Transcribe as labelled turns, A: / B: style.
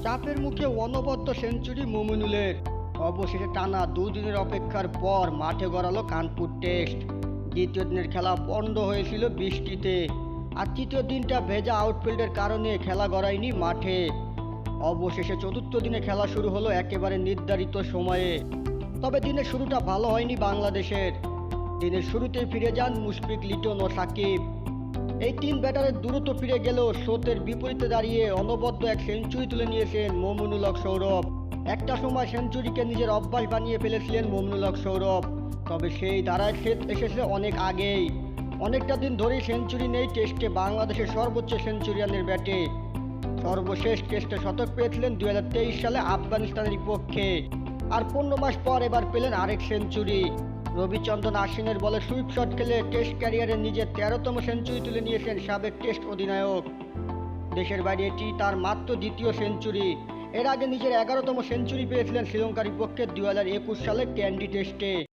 A: চাপের মুখে অনবদ্য সেঞ্চুরি মুমিনুলের। অবশেষে টানা দুদিনের অপেক্ষার পর মাঠে গড়ালো কানপুর টেস্ট। দ্বিতীয় দিনের খেলা বন্ধ হয়েছিল বৃষ্টিতে, আর তৃতীয় দিনটা ভেজা আউটফিল্ডের কারণে খেলা গড়ায়নি মাঠে। অবশেষে চতুর্থ দিনে খেলা শুরু হলো একেবারে নির্ধারিত সময়ে। তবে দিনের শুরুটা ভালো হয়নি বাংলাদেশের। দিনের শুরুতেই ফিরে যান মুশফিক, লিটন ও সাকিব। এই তিন ব্যাটারের দ্রুত ফিরে গেলেও স্রোতের বিপরীতে দাঁড়িয়ে অনবদ্য এক সেঞ্চুরি তুলে নিয়েছেন মোমিনুল হক সৌরভ। একটা সময় সেঞ্চুরিকে নিজের অভ্যাস বানিয়ে ফেলেছিলেন মোমিনুল হক সৌরভ। তবে সেই ধারায় শেষ এসেছে অনেক আগেই। অনেকটা দিন ধরেই সেঞ্চুরি নেই টেস্টে বাংলাদেশের সর্বোচ্চ সেঞ্চুরিয়ানের ব্যাটে। সর্বশেষ টেস্টে শতক পেয়েছিলেন 2023 সালে আফগানিস্তানের বিপক্ষে। আর 15 মাস পর এবার পেলেন আরেক সেঞ্চুরি। রবিচন্দ্রন আশ্বিনের বলে সুইপ শট খেলে টেস্ট ক্যারিয়ারে নিজের 13তম সেঞ্চুরি তুলে নিয়েছেন সাবেক টেস্ট অধিনায়ক। দেশের বাইরে এটি তার মাত্র দ্বিতীয় সেঞ্চুরি। এর আগে নিজের 11তম সেঞ্চুরি পেয়েছিলেন শ্রীলঙ্কার বিপক্ষে 2021 সালের ক্যান্ডি টেস্টে।